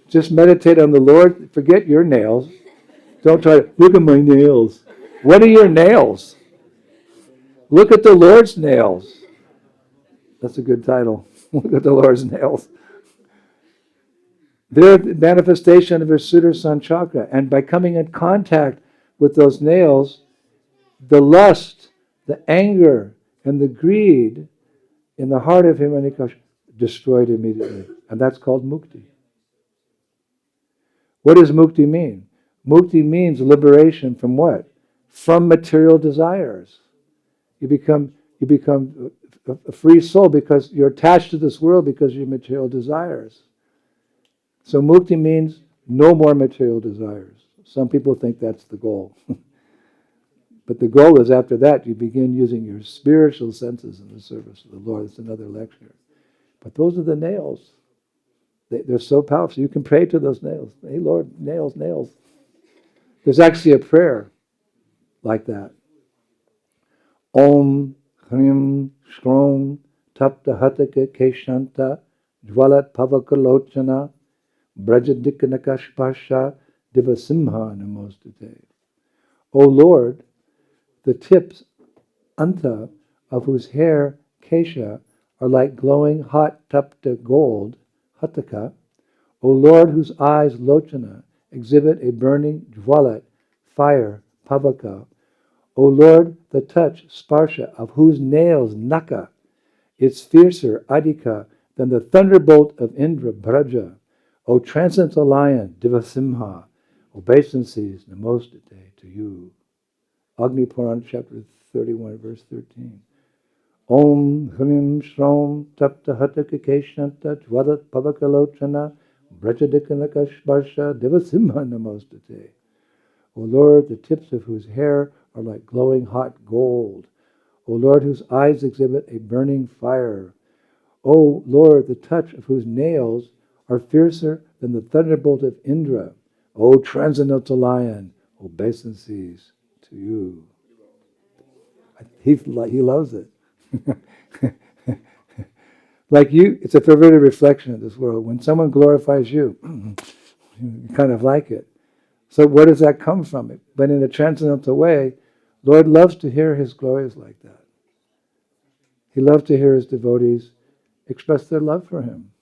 Just meditate on the Lord. Forget your nails. Don't try to, look at my nails. What are your nails? Look at the Lord's nails. That's a good title. Look at the Lord's nails. They're the manifestation of his Sudarshan Chakra. And by coming in contact with those nails, the lust, the anger, and the greed in the heart of Hiranyakashipu destroyed immediately. And that's called mukti. What does mukti mean? Mukti means liberation from what? From material desires. You become a free soul because you're attached to this world because of your material desires. So mukti means no more material desires. Some people think that's the goal. But the goal is after that you begin using your spiritual senses in the service of the Lord. It's another lecture. But those are the nails. They're so powerful. You can pray to those nails. Hey Lord, nails, nails. There's actually a prayer like that. Om Hrim Shrom Tapta Hataka Keshanta Jvalat Pavakalochana Brajadikanakashpasha Devasimha Namostate. O Lord, the tips, anta, of whose hair, kesha, are like glowing hot tapta gold, hataka. O Lord, whose eyes, lochana, exhibit a burning jvalat, fire, pavaka. O Lord, the touch, sparsha, of whose nails, naka, is fiercer, adhika, than the thunderbolt of Indra, Braja. O transcendental lion, Devasimha, obeisances, namostate to you. Agni Puran, chapter 31, verse 13. Om Hrim Shrom Tapta Hataka Keshanta Jvadat Pavakalochana Brajadikanakashparsha Devasimha Namostate. O Lord, the tips of whose hair are like glowing hot gold. O Lord, whose eyes exhibit a burning fire. O Lord, the touch of whose nails are fiercer than the thunderbolt of Indra. O transcendental lion, obeisances to you. He loves it. Like you, it's a perverted reflection of this world. When someone glorifies you, you kind of like it. So where does that come from? But in a transcendental way, Lord loves to hear his glories like that. He loves to hear his devotees express their love for him.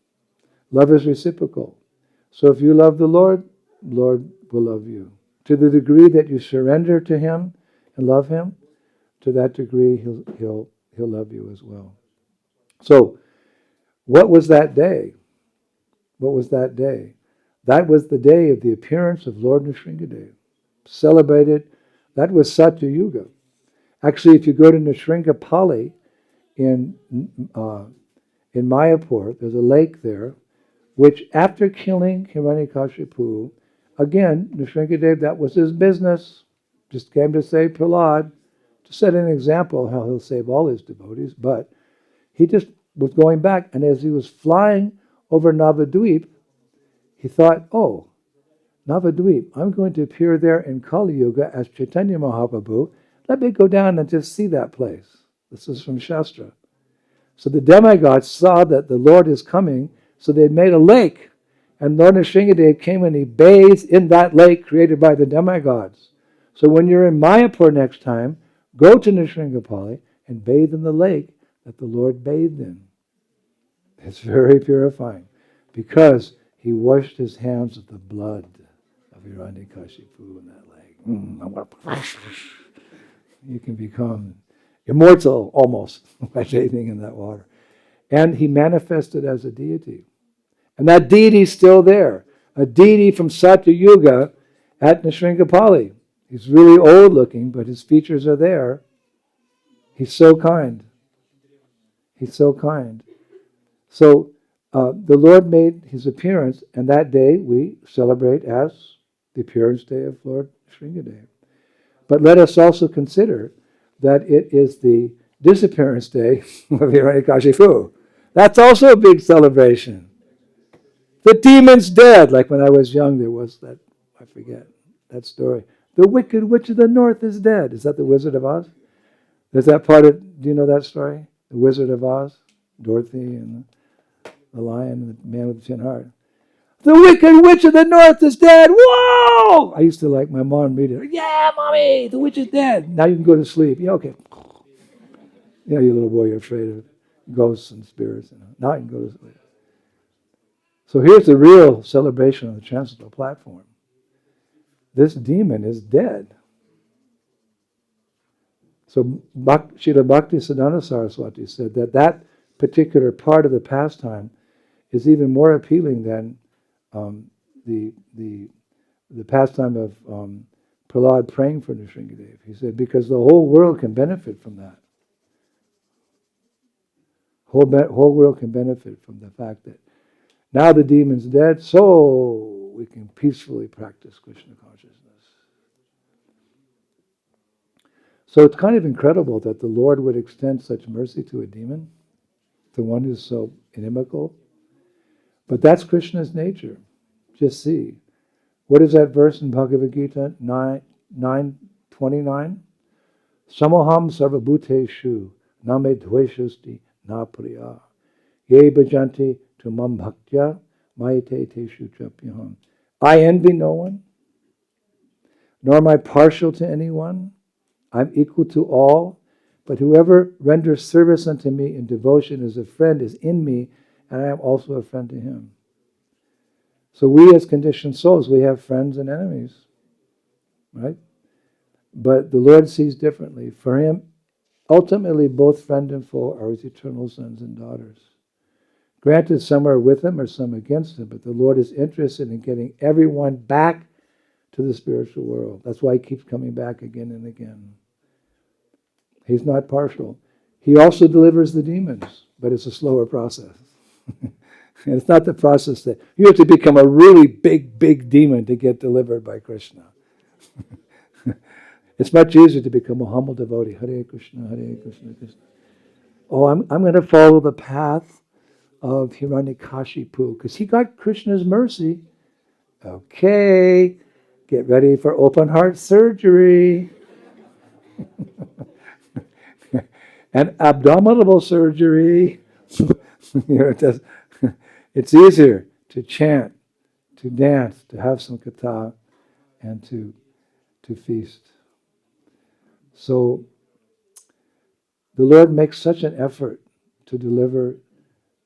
Love is reciprocal. So if you love the Lord, Lord will love you. To the degree that you surrender to him and love him, to that degree he'll love you as well. So, what was that day? What was that day? That was the day of the appearance of Lord Nṛsiṁhadeva. Celebrated, that was Satya Yuga. Actually, if you go to Nrisimha in Mayapur, there's a lake there, which after killing Hiranyakashipu, again, Nṛsiṁhadeva, that was his business, just came to save Prahlāda, to set an example of how he'll save all his devotees, but he just was going back, and as he was flying over Navadvip, he thought, oh, Navadvip, I'm going to appear there in Kali Yuga as Chaitanya Mahaprabhu. Let me go down and just see that place. This is from Shastra. So the demigods saw that the Lord is coming, so they made a lake. And Lord Nṛsiṁhadeva came and he bathed in that lake created by the demigods. So when you're in Mayapur next time, go to Nrisimha and bathe in the lake that the Lord bathed in. It's very purifying because he washed his hands with the blood of Hiranyakashipu in that lake. You can become immortal almost by bathing in that water. And he manifested as a deity. And that deity is still there. A deity from Satya Yuga at Nrisimha. He's really old looking, but his features are there. He's so kind. He's so kind. So the Lord made his appearance, and that day we celebrate as the appearance day of Lord Nṛsiṁhadeva. But let us also consider that it is the disappearance day of Hiranyakashipu. That's also a big celebration. The demon's dead. Like when I was young, there was that, I forget, that story. The wicked witch of the north is dead. Is that the Wizard of Oz? Is that part of, do you know that story? The Wizard of Oz? Dorothy and the lion and the man with the tin heart. The wicked witch of the north is dead. Whoa! I used to like my mom read it. Yeah, mommy, the witch is dead. Now you can go to sleep. Yeah, okay. Yeah, you little boy, you're afraid of ghosts and spirits. Now you can go to sleep. So here's the real celebration on the transcendental platform. This demon is dead. So Srila Bhaktisiddhanta Saraswati said that particular part of the pastime is even more appealing than the pastime of Prahlāda praying for Nṛsiṁhadeva. He said, because the whole world can benefit from that. Whole world can benefit from the fact that now the demon's dead, so we can peacefully practice Krishna consciousness. So it's kind of incredible that the Lord would extend such mercy to a demon, to one who's so inimical. But that's Krishna's nature. Just see. What is that verse in Bhagavad Gita 9:29? Samoham sarvabhuteshu name dveshasti na priya. Ye bhajanti tumam bhaktya mayate teshu chapyaham. I envy no one, nor am I partial to anyone. I'm equal to all, but whoever renders service unto me in devotion as a friend is in me, and I am also a friend to him. So we as conditioned souls, we have friends and enemies, right? But the Lord sees differently. For him, ultimately both friend and foe are his eternal sons and daughters. Granted, some are with him or some against him, but the Lord is interested in getting everyone back to the spiritual world. That's why he keeps coming back again and again. He's not partial. He also delivers the demons, but it's a slower process. And it's not the process that you have to become a really big demon to get delivered by Krishna. It's much easier to become a humble devotee. Hare Krishna, Krishna. Oh, I'm going to follow the path of Hiranyakashipu because he got Krishna's mercy. Okay, get ready for open heart surgery. And abdominal surgery. It's easier to chant, to dance, to have some katha, and to feast. So the Lord makes such an effort to deliver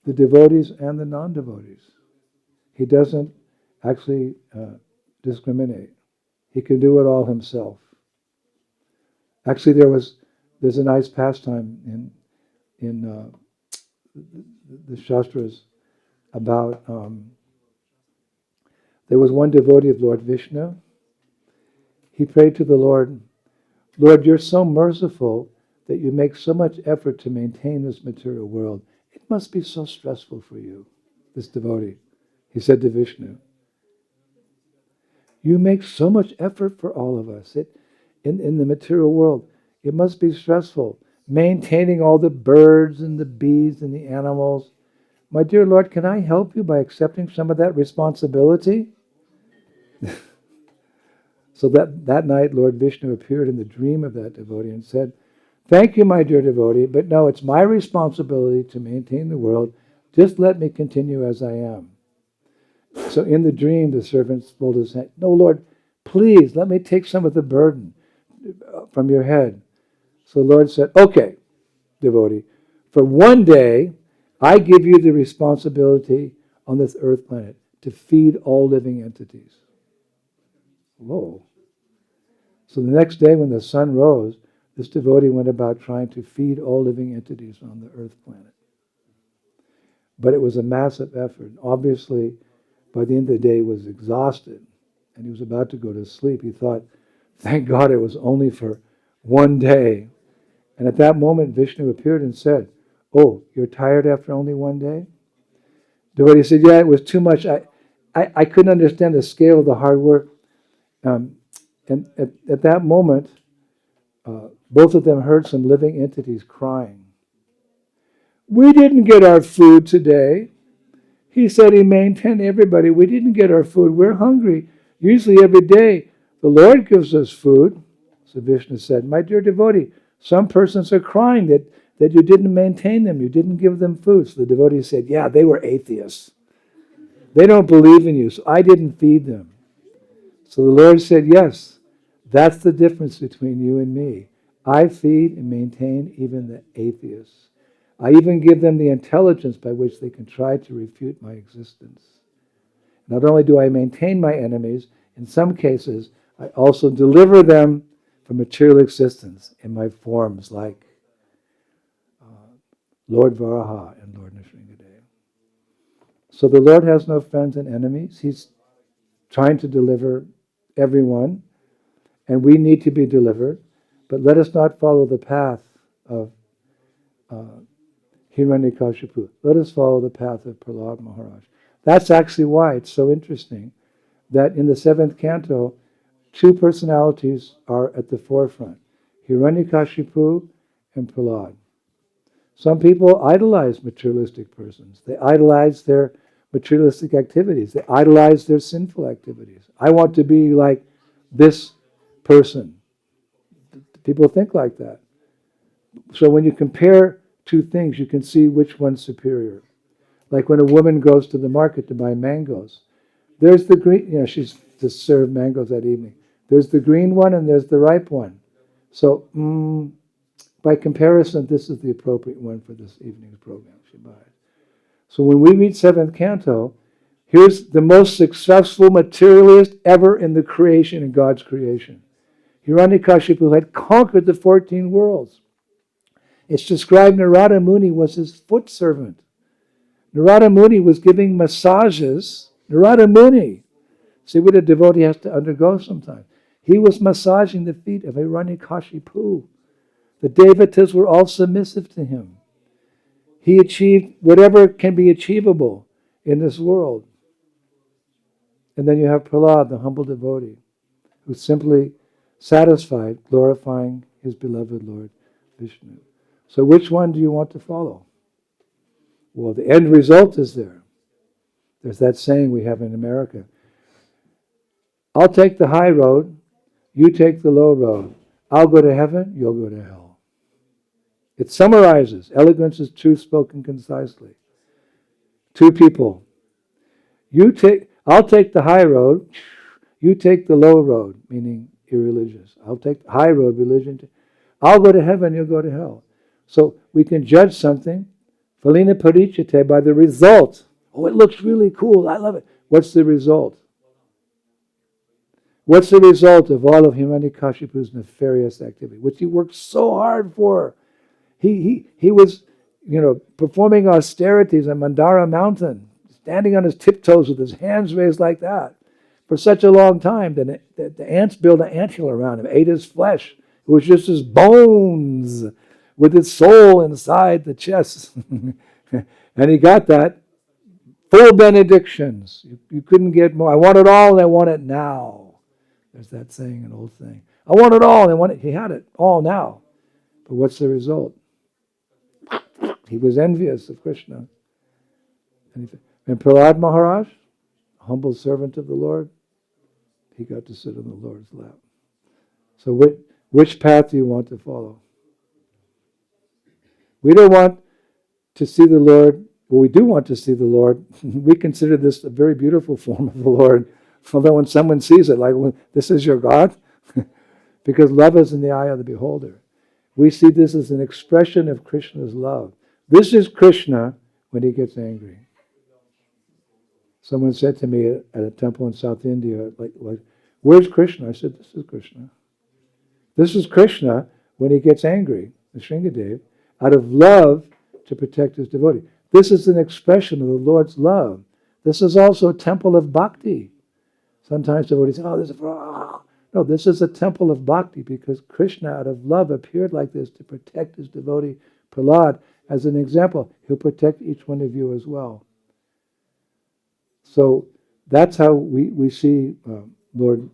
the devotees and the non-devotees. He doesn't actually discriminate. He can do it all himself. Actually, there's a nice pastime in the Shastras about there was one devotee of Lord Vishnu. He prayed to the Lord, Lord, you're so merciful that you make so much effort to maintain this material world. It must be so stressful for you, this devotee. He said to Vishnu, you make so much effort for all of us in the material world. It must be stressful, maintaining all the birds and the bees and the animals. My dear Lord, can I help you by accepting some of that responsibility? So that night, Lord Vishnu appeared in the dream of that devotee and said, thank you, my dear devotee, but no, it's my responsibility to maintain the world. Just let me continue as I am. So in the dream, the servant pulled his hand. No, Lord, please let me take some of the burden from your head. So the Lord said, okay, devotee, for one day, I give you the responsibility on this earth planet to feed all living entities. Whoa. So the next day when the sun rose, this devotee went about trying to feed all living entities on the earth planet. But it was a massive effort. Obviously, by the end of the day, he was exhausted, and he was about to go to sleep. He thought, thank God it was only for one day. And at that moment, Vishnu appeared and said, oh, you're tired after only one day? The devotee said, yeah, it was too much. I couldn't understand the scale of the hard work. And at that moment, both of them heard some living entities crying. We didn't get our food today. He said he maintained everybody. We didn't get our food. We're hungry. Usually every day, the Lord gives us food. So Vishnu said, my dear devotee, some persons are crying that you didn't maintain them. You didn't give them food. So the devotee said, yeah, they were atheists. They don't believe in you, so I didn't feed them. So the Lord said, yes, that's the difference between you and me. I feed and maintain even the atheists. I even give them the intelligence by which they can try to refute my existence. Not only do I maintain my enemies, in some cases, I also deliver them from material existence in my forms like Lord Varaha and Lord Nṛsiṁhadeva. So the Lord has no friends and enemies. He's trying to deliver everyone, and we need to be delivered. But let us not follow the path of Hiranyakashipu. Let us follow the path of Prahlāda Maharaj. That's actually why it's so interesting that in the 7th canto, two personalities are at the forefront, Hiranyakashipu and Prahlāda. Some people idolize materialistic persons. They idolize their materialistic activities. They idolize their sinful activities. I want to be like this person. People think like that. So when you compare two things, you can see which one's superior. Like when a woman goes to the market to buy mangoes, there's the green, she's to serve mangoes that evening. There's the green one and there's the ripe one. So by comparison, this is the appropriate one for this evening's program. She buys. So when we read 7th canto, here's the most successful materialist ever in the creation, in God's creation. Hiranyakashipu had conquered the 14 worlds. It's described Narada Muni was his foot servant. Narada Muni was giving massages. Narada Muni. See what a devotee has to undergo sometimes. He was massaging the feet of Hiranyakashipu. The devatas were all submissive to him. He achieved whatever can be achievable in this world. And then you have Prahlāda, the humble devotee, who's simply satisfied, glorifying his beloved Lord Vishnu. So which one do you want to follow? Well, the end result is there. There's that saying we have in America. I'll take the high road, you take the low road. I'll go to heaven, you'll go to hell. It summarizes. Eloquence is truth spoken concisely. Two people. I'll take the high road, you take the low road, meaning irreligious. I'll take the high road, religion. I'll go to heaven, you'll go to hell. So we can judge something, phalina parichate, by the result. Oh, it looks really cool. I love it. What's the result? What's the result of all of Hiranyakashipu's nefarious activity, which he worked so hard for? He was, performing austerities on Mandara Mountain, standing on his tiptoes with his hands raised like that for such a long time that the ants built an anthill around him, ate his flesh. It was just his bones with his soul inside the chest. And he got that. Full benedictions. You couldn't get more. I want it all and I want it now. There's that saying, an old saying. I want it all and I want it. He had it all now. But what's the result? He was envious of Krishna. And Prahlāda Maharaj, humble servant of the Lord, he got to sit on the Lord's lap. So which path do you want to follow? We don't want to see the Lord. Well, we do want to see the Lord. We consider this a very beautiful form of the Lord. Although when someone sees it, like, well, this is your God? Because love is in the eye of the beholder. We see this as an expression of Krishna's love. This is Krishna when he gets angry. Someone said to me at a temple in South India, like, where's Krishna? I said, this is Krishna. This is Krishna when he gets angry, Nṛsiṁhadeva, out of love to protect his devotee. This is an expression of the Lord's love. This is also a temple of bhakti. Sometimes devotees say, no, this is a temple of bhakti because Krishna, out of love, appeared like this to protect his devotee Prahlāda. As an example, he'll protect each one of you as well. So that's how we see Lord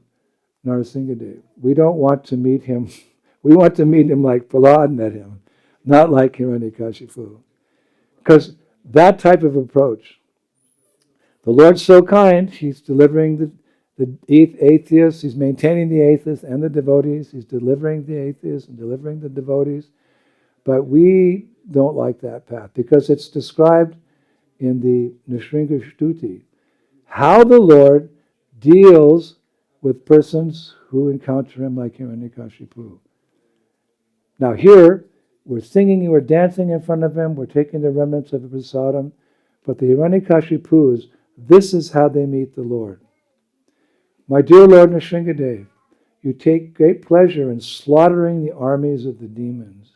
Nṛsiṁhadeva. We don't want to meet him. We want to meet him like Prahlāda met him, not like Hiranyakashipu. Because that type of approach, the Lord's so kind, he's delivering the atheists, he's maintaining the atheists and the devotees, he's delivering the atheists and delivering the devotees. But we don't like that path because it's described in the Nrisimha Stuti, how the Lord deals with persons who encounter him like Hiranyakashipu. Now here, we're singing and we're dancing in front of him, we're taking the remnants of the prasadam, but the Hiranyakashipus, this is how they meet the Lord. My dear Lord Nṛsiṁhadeva, you take great pleasure in slaughtering the armies of the demons.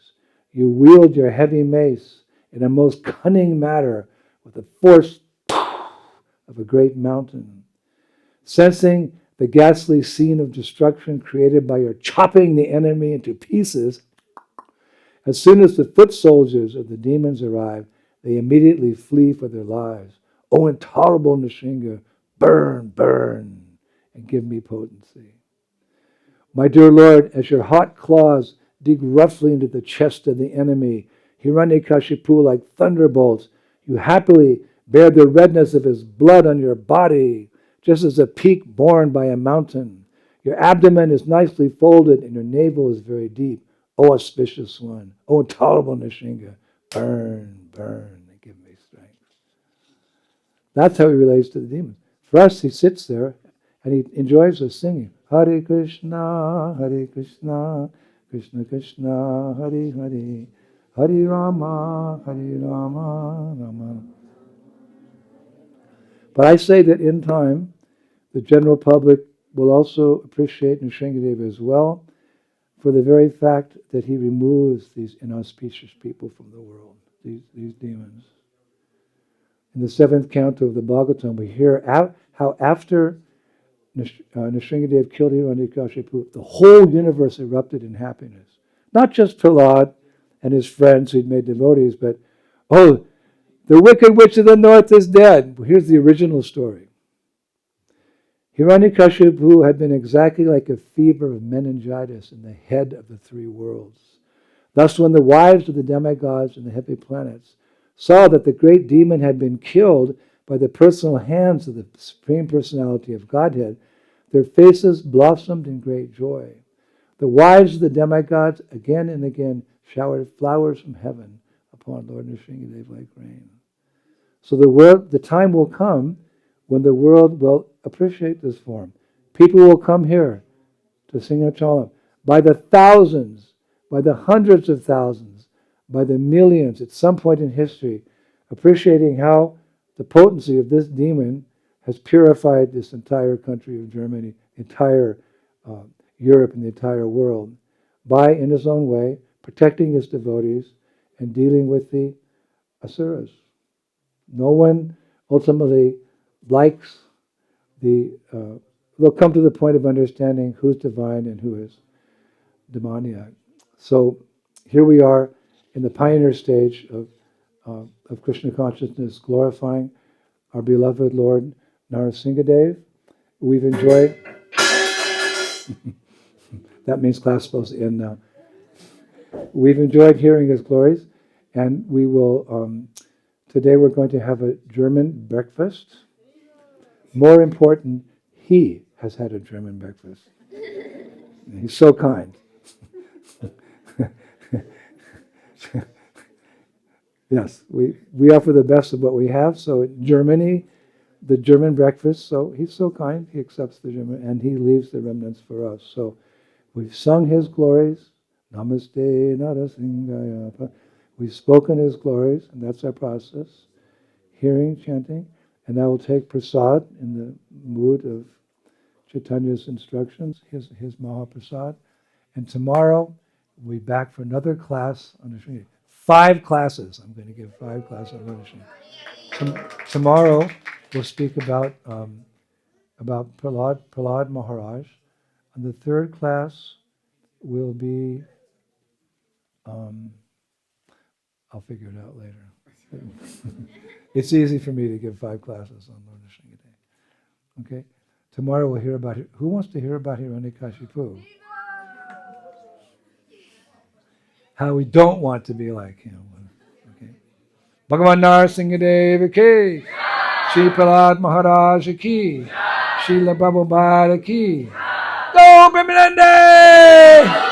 You wield your heavy mace in a most cunning manner with the force of a great mountain. Sensing the ghastly scene of destruction created by your chopping the enemy into pieces, as soon as the foot soldiers of the demons arrive, they immediately flee for their lives. O intolerable Nṛsiṁha, burn, burn, and give me potency. My dear Lord, as your hot claws dig roughly into the chest of the enemy, Hiranyakashipu like thunderbolts, you happily bear the redness of his blood on your body, just as a peak borne by a mountain. Your abdomen is nicely folded and your navel is very deep. O auspicious one, O intolerable Nṛsiṁha, burn, burn, and give me strength. That's how he relates to the demons. For us, he sits there and he enjoys us singing, Hare Krishna, Krishna Krishna, Hare Hare, Hare Rama, Rama. But I say that in time, the general public will also appreciate Nṛsiṁhadeva as well, for the very fact that he removes these inauspicious people from the world, these demons. In the 7th canto of the Bhagavatam, we hear how after Nṛsiṁhadeva killed Hiranyakashipu, the whole universe erupted in happiness. Not just Prahlāda and his friends who'd made devotees, but, oh, the wicked witch of the north is dead. Here's the original story. Hiranyakashipu had been exactly like a fever of meningitis in the head of the 3 worlds. Thus, when the wives of the demigods and the heavy planets saw that the great demon had been killed by the personal hands of the Supreme Personality of Godhead, their faces blossomed in great joy. The wives of the demigods again and again showered flowers from heaven upon Lord Nṛsiṁhadeva like rain. So the time will come when the world will appreciate this form. People will come here to Simhachalam by the thousands, by the hundreds of thousands, by the millions at some point in history, appreciating how the potency of this demon has purified this entire country of Germany entire Europe and the entire world by, in his own way, protecting his devotees and dealing with the asuras. No one ultimately likes they'll come to the point of understanding who's divine and who is demoniac. So here we are in the pioneer stage of Krishna consciousness, glorifying our beloved Lord Nṛsiṁhadeva. We've enjoyed. That means class supposed to end now. We've enjoyed hearing his glories, and we will. Today we're going to have a German breakfast. More important, he has had a German breakfast. He's so kind. Yes, we offer the best of what we have. So in Germany, the German breakfast, so he's so kind, he accepts the German, and he leaves the remnants for us. So we've sung his glories, Namaste Nṛsiṁhadeva. We've spoken his glories, and that's our process, hearing, chanting, and I will take prasad in the mood of Chaitanya's instructions, his Mahaprasad. And tomorrow, we'll be back for another class on the Srimad. 5 classes. I'm going to give 5 classes on the Srimad. Tomorrow, we'll speak about Prahlāda Maharaj. And the third class will be, I'll figure it out later. It's easy for me to give 5 classes on Lord Nṛsiṁhadeva. Okay? Tomorrow we'll hear about, who wants to hear about Hiranyakashipu? How we don't want to be like him. Okay? Bhagavan Nṛsiṁhadeva ki, Shri Prahlāda Maharaj ki, Srila Prabhupada ki, Go Brahmanande!